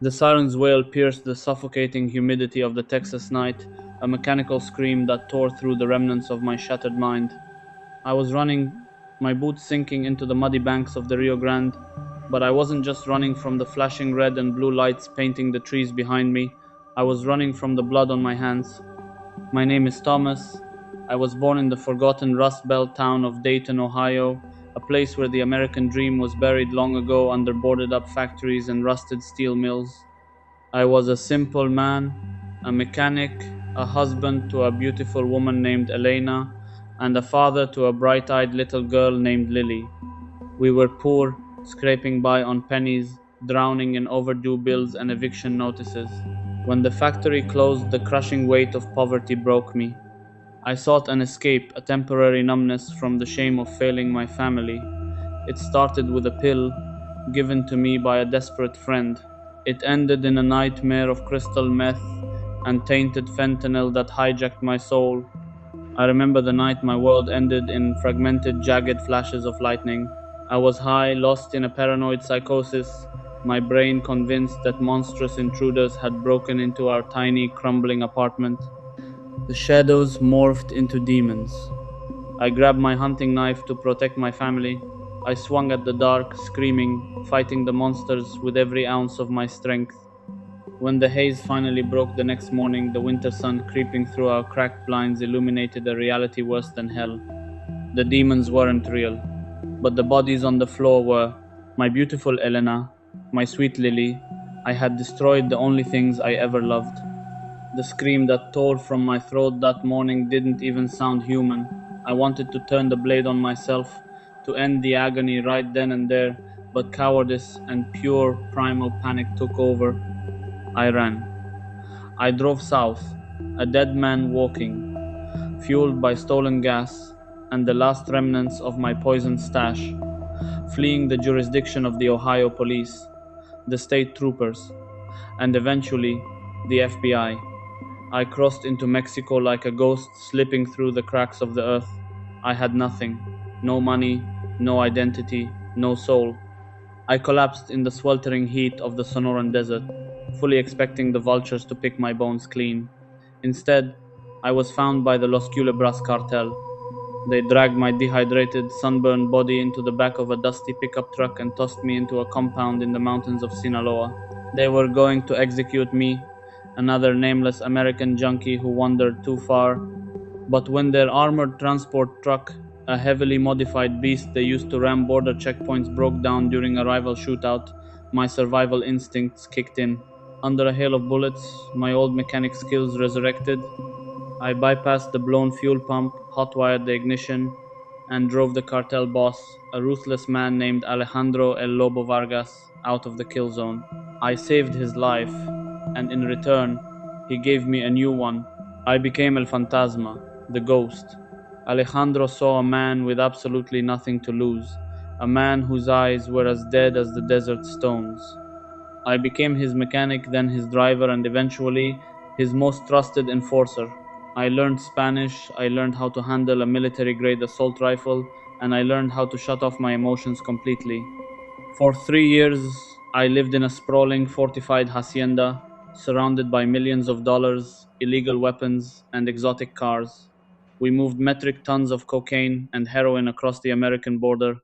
The siren's wail pierced the suffocating humidity of the Texas night, a mechanical scream that tore through the remnants of my shattered mind. I was running, my boots sinking into the muddy banks of the Rio Grande, but I wasn't just running from the flashing red and blue lights painting the trees behind me. I was running from the blood on my hands. My name is Thomas. I was born in the forgotten Rust Belt town of Dayton, Ohio, a place where the American dream was buried long ago under boarded up factories and rusted steel mills. I was a simple man, a mechanic, a husband to a beautiful woman named Elena, and a father to a bright eyed little girl named Lily. We were poor, scraping by on pennies, drowning in overdue bills and eviction notices. When the factory closed, the crushing weight of poverty broke me. I sought an escape, a temporary numbness from the shame of failing my family. It started with a pill given to me by a desperate friend. It ended in a nightmare of crystal meth and tainted fentanyl that hijacked my soul. I remember the night my world ended in fragmented, jagged flashes of lightning. I was high, lost in a paranoid psychosis, my brain convinced that monstrous intruders had broken into our tiny, crumbling apartment. The shadows morphed into demons. I grabbed my hunting knife to protect my family. I swung at the dark, screaming, fighting the monsters with every ounce of my strength. When the haze finally broke the next morning, the winter sun creeping through our cracked blinds illuminated a reality worse than hell. The demons weren't real, but the bodies on the floor were. My beautiful Elena, my sweet Lily, I had destroyed the only things I ever loved. The scream that tore from my throat that morning didn't even sound human. I wanted to turn the blade on myself, to end the agony right then and there, but cowardice and pure primal panic took over. I ran. I drove south, a dead man walking, fueled by stolen gas and the last remnants of my poisoned stash, fleeing the jurisdiction of the Ohio police, the state troopers, and eventually the FBI. I crossed into Mexico like a ghost slipping through the cracks of the earth. I had nothing, no money, no identity, no soul. I collapsed in the sweltering heat of the Sonoran Desert, fully expecting the vultures to pick my bones clean. Instead, I was found by the Los Culebras cartel. They dragged my dehydrated, sunburned body into the back of a dusty pickup truck and tossed me into a compound in the mountains of Sinaloa. They were going to execute me, another nameless American junkie who wandered too far. But when their armored transport truck, a heavily modified beast they used to ram border checkpoints, broke down during a rival shootout, my survival instincts kicked in. Under a hail of bullets, my old mechanic skills resurrected. I bypassed the blown fuel pump, hotwired the ignition, and drove the cartel boss, a ruthless man named Alejandro El Lobo Vargas, out of the kill zone. I saved his life, and in return, he gave me a new one. I became El Fantasma, the ghost. Alejandro saw a man with absolutely nothing to lose, a man whose eyes were as dead as the desert stones. I became his mechanic, then his driver, and eventually his most trusted enforcer. I learned Spanish, I learned how to handle a military grade assault rifle, and I learned how to shut off my emotions completely. For 3 years, I lived in a sprawling, fortified hacienda, surrounded by millions of dollars, illegal weapons, and exotic cars. We moved metric tons of cocaine and heroin across the American border.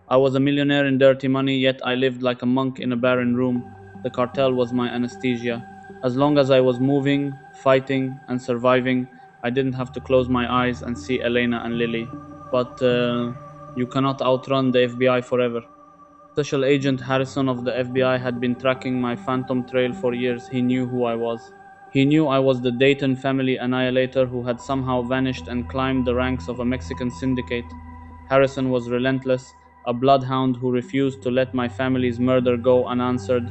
I was a millionaire in dirty money, yet I lived like a monk in a barren room. The cartel was my anesthesia. As long as I was moving, fighting, and surviving, I didn't have to close my eyes and see Elena and Lily. But you cannot outrun the FBI forever. Special Agent Harrison of the FBI had been tracking my phantom trail for years. He knew who I was. He knew I was the Dayton family annihilator who had somehow vanished and climbed the ranks of a Mexican syndicate. Harrison was relentless, a bloodhound who refused to let my family's murder go unanswered.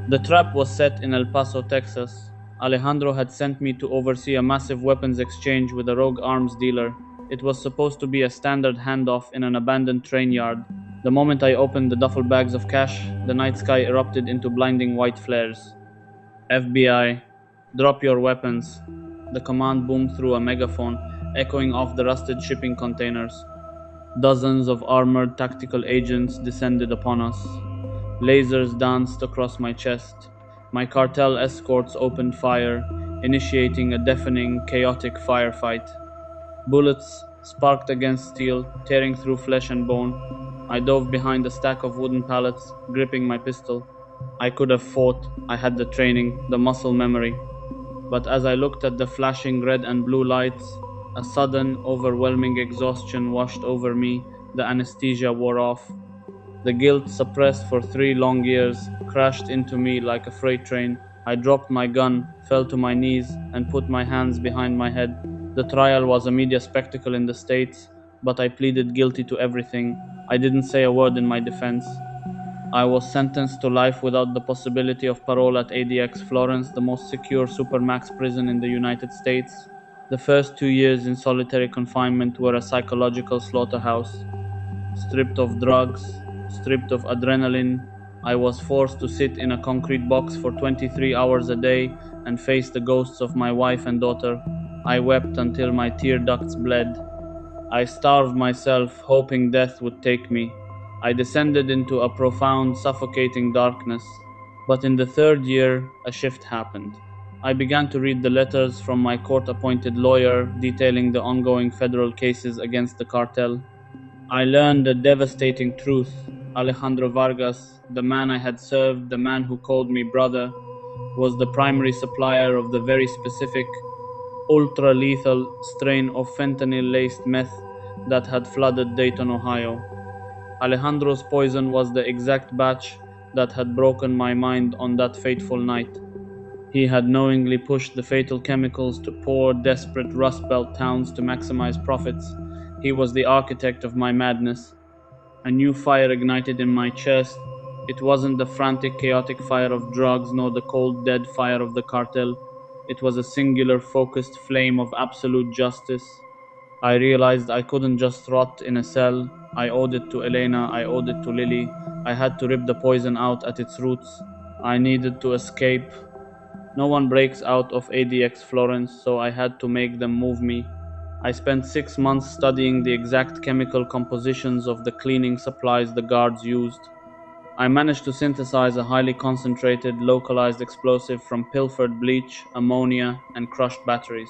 The trap was set in El Paso, Texas. Alejandro had sent me to oversee a massive weapons exchange with a rogue arms dealer. It was supposed to be a standard handoff in an abandoned train yard. The moment I opened the duffel bags of cash, the night sky erupted into blinding white flares. FBI, drop your weapons. The command boomed through a megaphone, echoing off the rusted shipping containers. Dozens of armored tactical agents descended upon us. Lasers danced across my chest. My cartel escorts opened fire, initiating a deafening, chaotic firefight. Bullets sparked against steel, tearing through flesh and bone. I dove behind a stack of wooden pallets, gripping my pistol. I could have fought, I had the training, the muscle memory. But as I looked at the flashing red and blue lights, a sudden, overwhelming exhaustion washed over me. The anesthesia wore off. The guilt, suppressed for 3 long years, crashed into me like a freight train. I dropped my gun, fell to my knees, and put my hands behind my head. The trial was a media spectacle in the States, but I pleaded guilty to everything. I didn't say a word in my defense. I was sentenced to life without the possibility of parole at ADX Florence, the most secure supermax prison in the United States. The first 2 years in solitary confinement were a psychological slaughterhouse. Stripped of drugs, stripped of adrenaline, I was forced to sit in a concrete box for 23 hours a day and face the ghosts of my wife and daughter. I wept until my tear ducts bled. I starved myself, hoping death would take me. I descended into a profound, suffocating darkness. But in the third year, a shift happened. I began to read the letters from my court appointed lawyer detailing the ongoing federal cases against the cartel. I learned a devastating truth. Alejandro Vargas, the man I had served, the man who called me brother, was the primary supplier of the very specific, ultra lethal strain of fentanyl laced meth that had flooded Dayton, Ohio. Alejandro's poison was the exact batch that had broken my mind on that fateful night. He had knowingly pushed the fatal chemicals to poor, desperate Rust Belt towns to maximize profits. He was the architect of my madness. A new fire ignited in my chest. It wasn't the frantic, chaotic fire of drugs, nor the cold, dead fire of the cartel. It was a singular, focused flame of absolute justice. I realized I couldn't just rot in a cell. I owed it to Elena, I owed it to Lily. I had to rip the poison out at its roots. I needed to escape. No one breaks out of ADX Florence, so I had to make them move me. I spent 6 months studying the exact chemical compositions of the cleaning supplies the guards used. I managed to synthesize a highly concentrated, localized explosive from pilfered bleach, ammonia, and crushed batteries.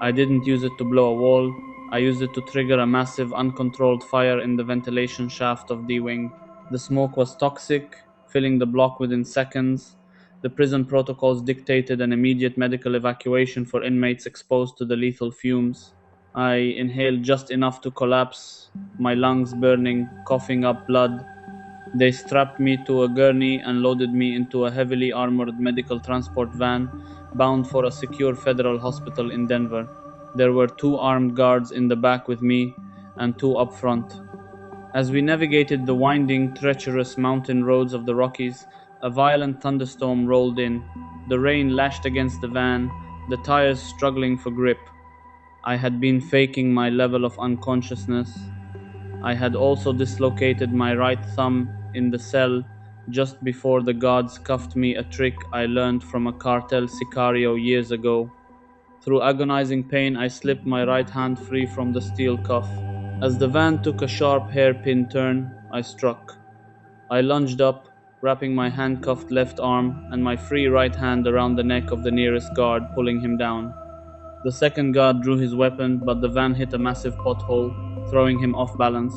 I didn't use it to blow a wall, I used it to trigger a massive, uncontrolled fire in the ventilation shaft of D Wing. The smoke was toxic, filling the block within seconds. The prison protocols dictated an immediate medical evacuation for inmates exposed to the lethal fumes. I inhaled just enough to collapse, my lungs burning, coughing up blood. They strapped me to a gurney and loaded me into a heavily armored medical transport van bound for a secure federal hospital in Denver. There were 2 armed guards in the back with me and 2 up front. As we navigated the winding, treacherous mountain roads of the Rockies, a violent thunderstorm rolled in. The rain lashed against the van, the tires struggling for grip. I had been faking my level of unconsciousness. I had also dislocated my right thumb in the cell just before the guards cuffed me, a trick I learned from a cartel sicario years ago. Through agonizing pain, I slipped my right hand free from the steel cuff. As the van took a sharp hairpin turn, I struck. I lunged up, wrapping my handcuffed left arm and my free right hand around the neck of the nearest guard, pulling him down. The second guard drew his weapon, but the van hit a massive pothole, throwing him off balance.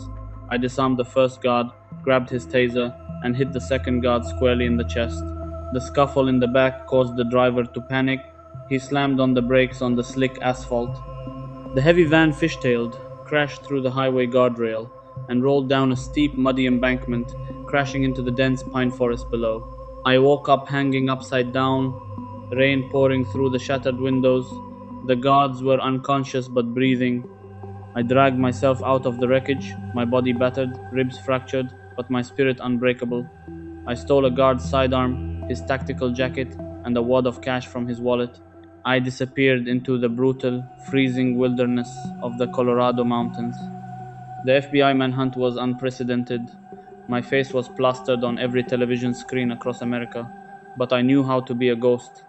I disarmed the first guard, grabbed his taser, and hit the second guard squarely in the chest. The scuffle in the back caused the driver to panic. He slammed on the brakes on the slick asphalt. The heavy van fishtailed, crashed through the highway guardrail, and rolled down a steep, muddy embankment, crashing into the dense pine forest below. I woke up hanging upside down, rain pouring through the shattered windows. The guards were unconscious but breathing. I dragged myself out of the wreckage, my body battered, ribs fractured, but my spirit unbreakable. I stole a guard's sidearm, his tactical jacket, and a wad of cash from his wallet. I disappeared into the brutal, freezing wilderness of the Colorado mountains. The FBI manhunt was unprecedented. My face was plastered on every television screen across America, but I knew how to be a ghost.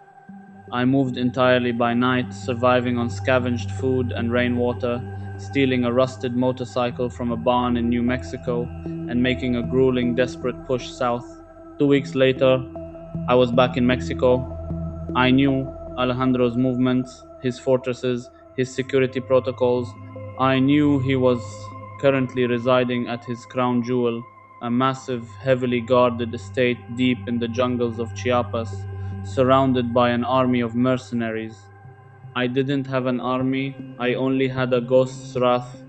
I moved entirely by night, surviving on scavenged food and rainwater, stealing a rusted motorcycle from a barn in New Mexico, and making a grueling, desperate push south. 2 weeks later, I was back in Mexico. I knew Alejandro's movements, his fortresses, his security protocols. I knew he was currently residing at his crown jewel, a massive, heavily guarded estate deep in the jungles of Chiapas, surrounded by an army of mercenaries. I didn't have an army, I only had a ghost's wrath.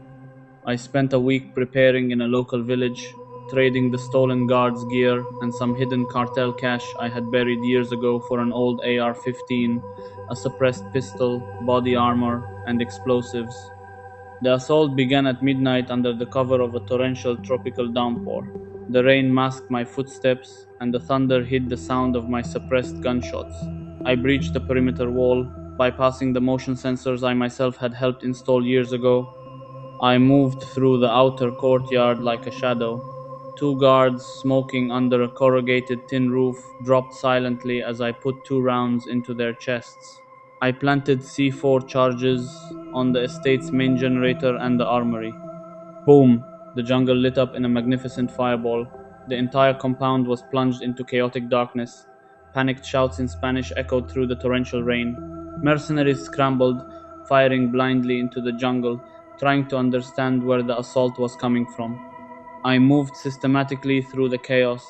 I spent a week preparing in a local village, trading the stolen guards' gear and some hidden cartel cash I had buried years ago for an old AR 15, a suppressed pistol, body armor, and explosives. The assault began at midnight under the cover of a torrential tropical downpour. The rain masked my footsteps, and the thunder hid the sound of my suppressed gunshots. I breached the perimeter wall, bypassing the motion sensors I myself had helped install years ago. I moved through the outer courtyard like a shadow. Two guards, smoking under a corrugated tin roof, dropped silently as I put 2 rounds into their chests. I planted C4 charges on the estate's main generator and the armory. Boom! The jungle lit up in a magnificent fireball. The entire compound was plunged into chaotic darkness. Panicked shouts in Spanish echoed through the torrential rain. Mercenaries scrambled, firing blindly into the jungle, trying to understand where the assault was coming from. I moved systematically through the chaos.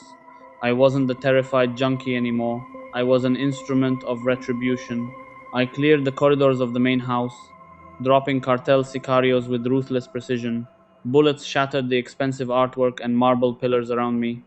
I wasn't the terrified junkie anymore. I was an instrument of retribution. I cleared the corridors of the main house, dropping cartel sicarios with ruthless precision. Bullets shattered the expensive artwork and marble pillars around me.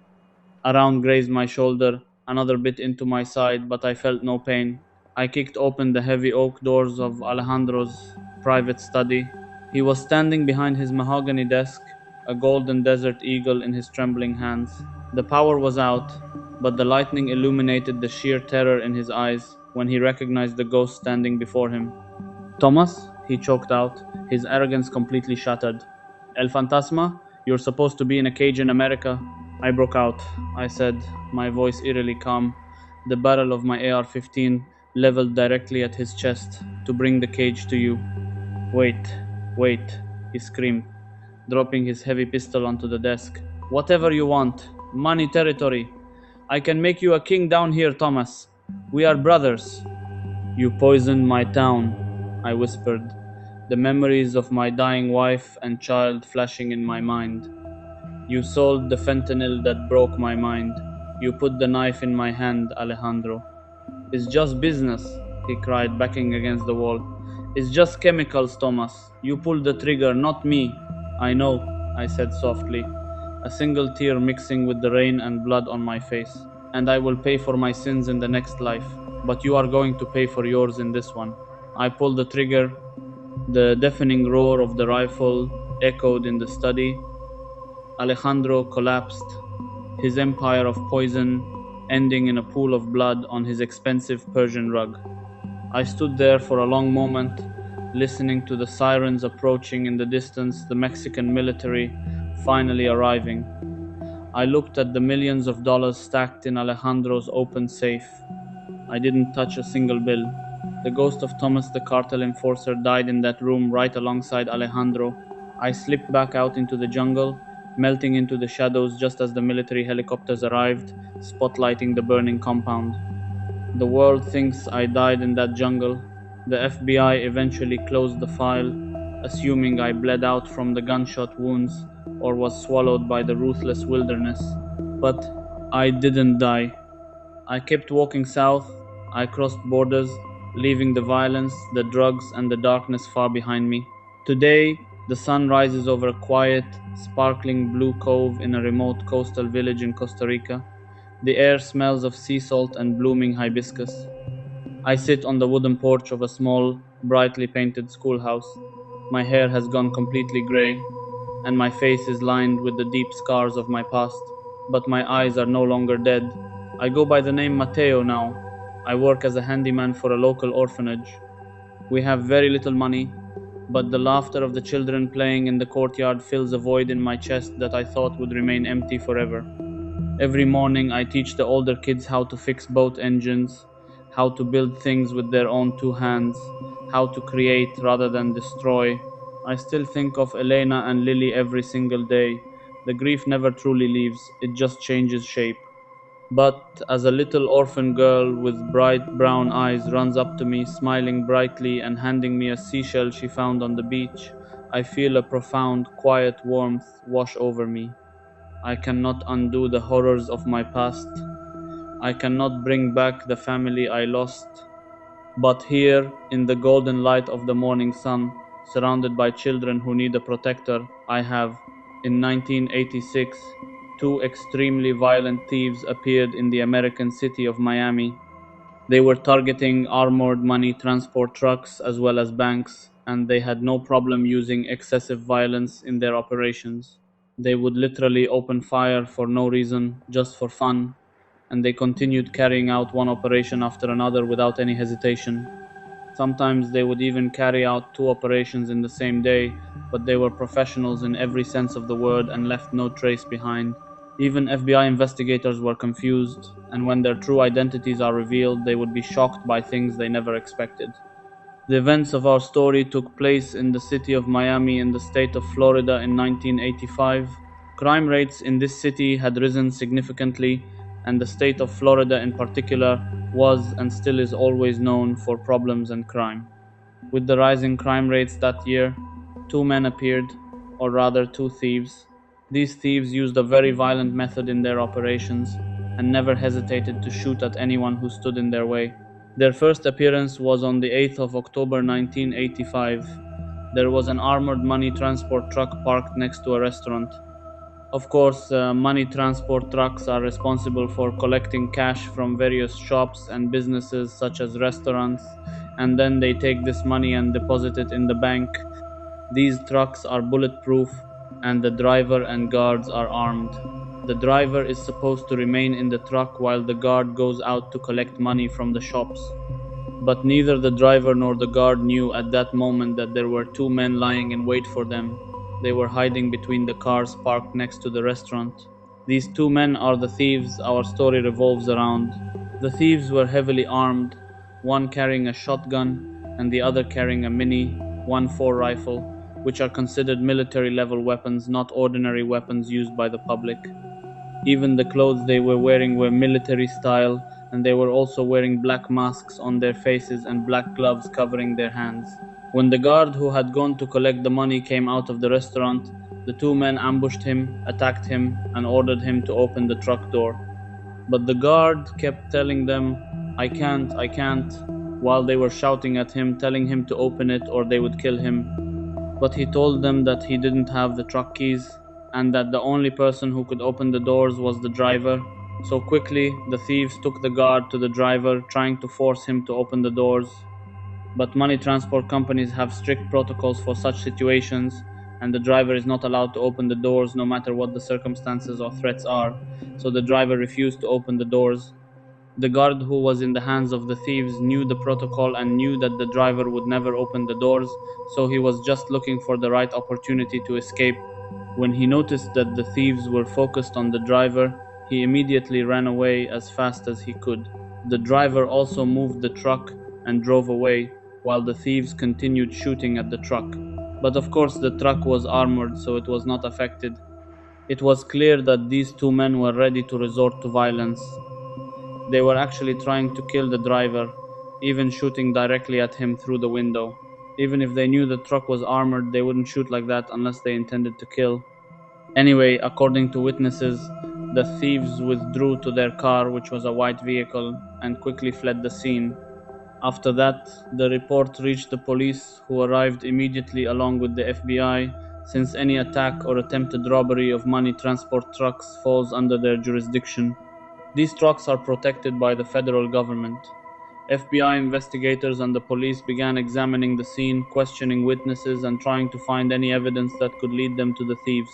A round grazed my shoulder, another bit into my side, but I felt no pain. I kicked open the heavy oak doors of Alejandro's private study. He was standing behind his mahogany desk, a golden desert eagle in his trembling hands. The power was out, but the lightning illuminated the sheer terror in his eyes when he recognized the ghost standing before him. Thomas, he choked out, his arrogance completely shattered. El Fantasma, you're supposed to be in a cage in America. I broke out. I said, my voice eerily calm, the barrel of my AR 15 leveled directly at his chest to bring the cage to you. Wait, wait, he screamed, dropping his heavy pistol onto the desk. Whatever you want. Money territory. I can make you a king down here, Thomas. We are brothers. You poisoned my town, I whispered, the memories of my dying wife and child flashing in my mind. You sold the fentanyl that broke my mind. You put the knife in my hand, Alejandro. It's just business, he cried, backing against the wall. It's just chemicals, Thomas. You pulled the trigger, not me. I know, I said softly, a single tear mixing with the rain and blood on my face. And I will pay for my sins in the next life, but you are going to pay for yours in this one. I pulled the trigger. The deafening roar of the rifle echoed in the study. Alejandro collapsed, his empire of poison ending in a pool of blood on his expensive Persian rug. I stood there for a long moment, listening to the sirens approaching in the distance, the Mexican military finally arriving. I looked at the millions of dollars stacked in Alejandro's open safe. I didn't touch a single bill. The ghost of Thomas the cartel enforcer died in that room right alongside Alejandro. I slipped back out into the jungle, melting into the shadows just as the military helicopters arrived, spotlighting the burning compound. The world thinks I died in that jungle. The FBI eventually closed the file, assuming I bled out from the gunshot wounds or was swallowed by the ruthless wilderness. But I didn't die. I kept walking south. I crossed borders, leaving the violence, the drugs, and the darkness far behind me. Today, the sun rises over a quiet, sparkling blue cove in a remote coastal village in Costa Rica. The air smells of sea salt and blooming hibiscus. I sit on the wooden porch of a small, brightly painted schoolhouse. My hair has gone completely gray, and my face is lined with the deep scars of my past. But my eyes are no longer dead. I go by the name Mateo now. I work as a handyman for a local orphanage. We have very little money, but the laughter of the children playing in the courtyard fills a void in my chest that I thought would remain empty forever. Every morning I teach the older kids how to fix boat engines, how to build things with their own 2 hands, how to create rather than destroy. I still think of Elena and Lily every single day. The grief never truly leaves, it just changes shape. But as a little orphan girl with bright brown eyes runs up to me, smiling brightly and handing me a seashell she found on the beach, I feel a profound, quiet warmth wash over me. I cannot undo the horrors of my past. I cannot bring back the family I lost. But here, in the golden light of the morning sun, surrounded by children who need a protector, I have, in 1986, two extremely violent thieves appeared in the American city of Miami. They were targeting armored money transport trucks as well as banks, and they had no problem using excessive violence in their operations. They would literally open fire for no reason, just for fun, and they continued carrying out one operation after another without any hesitation. Sometimes they would even carry out two operations in the same day, but they were professionals in every sense of the word and left no trace behind. Even FBI investigators were confused, and when their true identities are revealed, they would be shocked by things they never expected. The events of our story took place in the city of Miami in the state of Florida in 1985. Crime rates in this city had risen significantly, and the state of Florida in particular was and still is always known for problems and crime. With the rising crime rates that year, two men appeared, or rather, two thieves. These thieves used a very violent method in their operations and never hesitated to shoot at anyone who stood in their way. Their first appearance was on the 8th of October 1985. There was an armored money transport truck parked next to a restaurant. Of course, money transport trucks are responsible for collecting cash from various shops and businesses such as restaurants, and then they take this money and deposit it in the bank. These trucks are bulletproof, and the driver and guards are armed. The driver is supposed to remain in the truck while the guard goes out to collect money from the shops. But neither the driver nor the guard knew at that moment that there were two men lying in wait for them. They were hiding between the cars parked next to the restaurant. These two men are the thieves our story revolves around. The thieves were heavily armed, one carrying a shotgun and the other carrying a Mini 1-4 rifle, which are considered military level weapons, not ordinary weapons used by the public. Even the clothes they were wearing were military style, and they were also wearing black masks on their faces and black gloves covering their hands. When the guard who had gone to collect the money came out of the restaurant, the two men ambushed him, attacked him, and ordered him to open the truck door. But the guard kept telling them, I can't, while they were shouting at him, telling him to open it or they would kill him. But he told them that he didn't have the truck keys and that the only person who could open the doors was the driver. So quickly, the thieves took the guard to the driver, trying to force him to open the doors. But money transport companies have strict protocols for such situations, and the driver is not allowed to open the doors no matter what the circumstances or threats are. So the driver refused to open the doors. The guard who was in the hands of the thieves knew the protocol and knew that the driver would never open the doors, so he was just looking for the right opportunity to escape. When he noticed that the thieves were focused on the driver, he immediately ran away as fast as he could. The driver also moved the truck and drove away, while the thieves continued shooting at the truck. But of course, the truck was armored, so it was not affected. It was clear that these two men were ready to resort to violence. They were actually trying to kill the driver, even shooting directly at him through the window. Even if they knew the truck was armored, they wouldn't shoot like that unless they intended to kill. Anyway, according to witnesses, the thieves withdrew to their car, which was a white vehicle, and quickly fled the scene. After that, the report reached the police, who arrived immediately along with the FBI, since any attack or attempted robbery of money transport trucks falls under their jurisdiction. These trucks are protected by the federal government. FBI investigators and the police began examining the scene, questioning witnesses, and trying to find any evidence that could lead them to the thieves.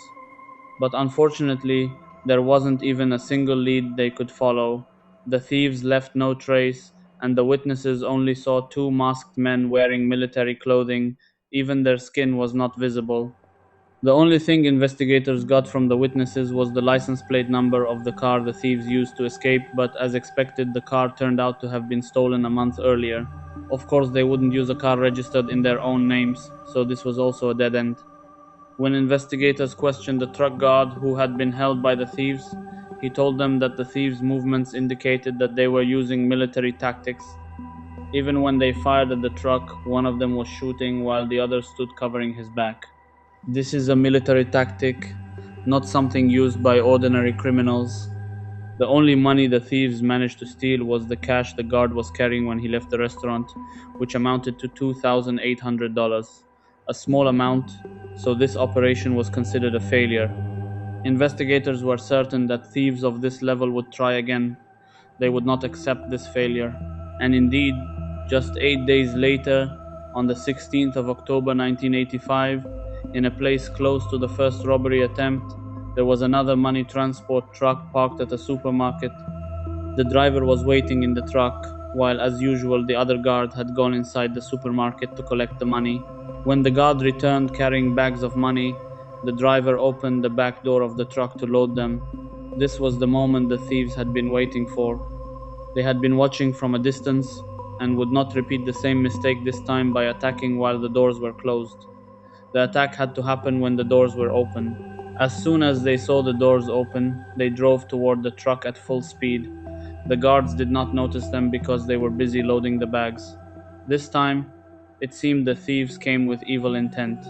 But unfortunately, there wasn't even a single lead they could follow. The thieves left no trace, and the witnesses only saw two masked men wearing military clothing. Even their skin was not visible. The only thing investigators got from the witnesses was the license plate number of the car the thieves used to escape, but as expected, the car turned out to have been stolen a month earlier. Of course, they wouldn't use a car registered in their own names, so this was also a dead end. When investigators questioned the truck guard who had been held by the thieves, He told them that the thieves' movements indicated that they were using military tactics. Even when they fired at the truck, one of them was shooting while the other stood covering his back. This is a military tactic, not something used by ordinary criminals. The only money the thieves managed to steal was the cash the guard was carrying when he left the restaurant, which amounted to $2,800. A small amount, so this operation was considered a failure. Investigators were certain that thieves of this level would try again. They would not accept this failure. And indeed, just 8 days later, on the 16th of October 1985, in a place close to the first robbery attempt, there was another money transport truck parked at a supermarket. The driver was waiting in the truck, while as usual the other guard had gone inside the supermarket to collect the money. When the guard returned carrying bags of money, the driver opened the back door of the truck to load them. This was the moment the thieves had been waiting for. They had been watching from a distance and would not repeat the same mistake this time by attacking while the doors were closed. The attack had to happen when the doors were open. As soon as they saw the doors open, they drove toward the truck at full speed. The guards did not notice them because they were busy loading the bags. This time, it seemed the thieves came with evil intent.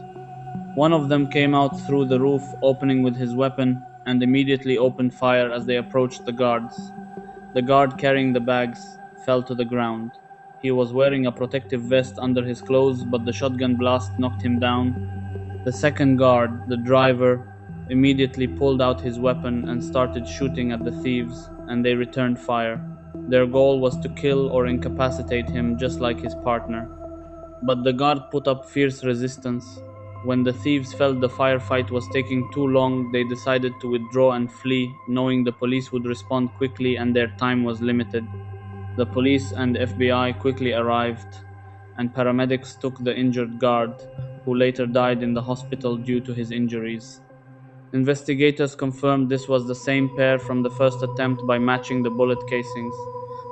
One of them came out through the roof, opening with his weapon, and immediately opened fire as they approached the guards. The guard carrying the bags fell to the ground. He was wearing a protective vest under his clothes, but the shotgun blast knocked him down. The second guard, the driver, immediately pulled out his weapon and started shooting at the thieves, and they returned fire. Their goal was to kill or incapacitate him just like his partner. But the guard put up fierce resistance. When the thieves felt the firefight was taking too long, they decided to withdraw and flee, knowing the police would respond quickly and their time was limited. The police and FBI quickly arrived, and paramedics took the injured guard, who later died in the hospital due to his injuries. Investigators confirmed this was the same pair from the first attempt by matching the bullet casings.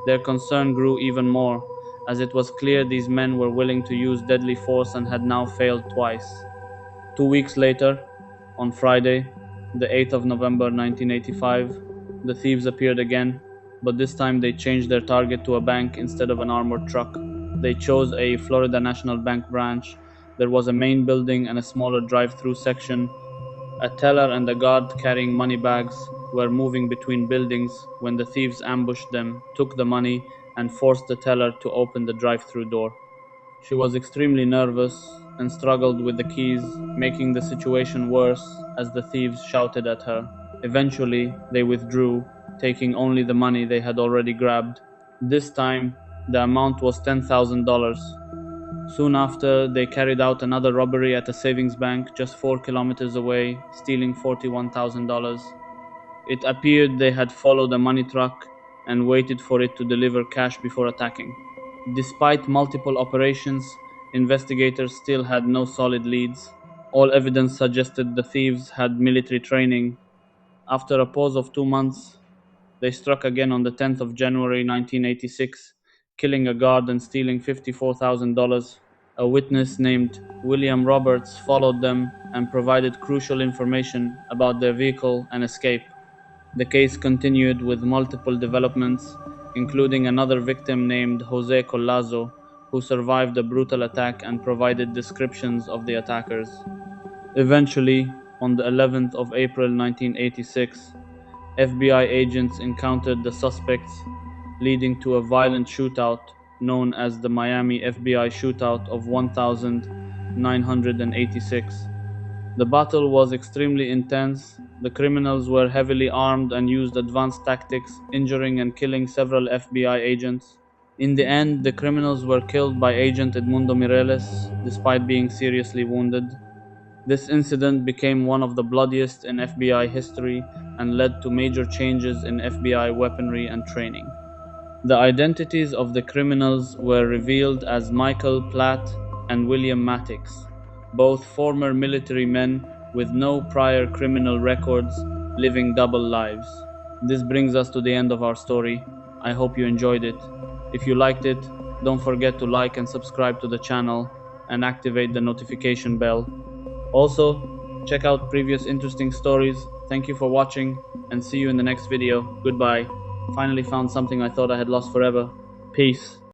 Their concern grew even more, as it was clear these men were willing to use deadly force and had now failed twice. 2 weeks later, on Friday, the 8th of November 1985, the thieves appeared again, but this time they changed their target to a bank instead of an armored truck. They chose a Florida National Bank branch. There was a main building and a smaller drive-through section. A teller and a guard carrying money bags were moving between buildings when the thieves ambushed them, took the money, and forced the teller to open the drive-through door. She was extremely nervous and struggled with the keys, making the situation worse as the thieves shouted at her. Eventually, they withdrew, taking only the money they had already grabbed. This time, the amount was $10,000. Soon after, they carried out another robbery at a savings bank just 4 kilometers away, stealing $41,000. It appeared they had followed a money truck and waited for it to deliver cash before attacking. Despite multiple operations, investigators still had no solid leads. All evidence suggested the thieves had military training. After a pause of 2 months, they struck again on the 10th of January 1986, killing a guard and stealing $54,000. A witness named William Roberts followed them and provided crucial information about their vehicle and escape. The case continued with multiple developments, including another victim named Jose Collazo, who survived a brutal attack and provided descriptions of the attackers. Eventually, on the 11th of April 1986, FBI agents encountered the suspects, leading to a violent shootout known as the Miami FBI Shootout of 1986. The battle was extremely intense. The criminals were heavily armed and used advanced tactics, injuring and killing several FBI agents. In the end, the criminals were killed by Agent Edmundo Mireles, despite being seriously wounded. This incident became one of the bloodiest in FBI history and led to major changes in FBI weaponry and training. The identities of the criminals were revealed as Michael Platt and William Matix, both former military men with no prior criminal records, living double lives. This brings us to the end of our story. I hope you enjoyed it. If you liked it, don't forget to like and subscribe to the channel and activate the notification bell. Also, check out previous interesting stories Thank you for watching, and see you in the next video. Goodbye. Finally found something I thought I had lost forever. Peace.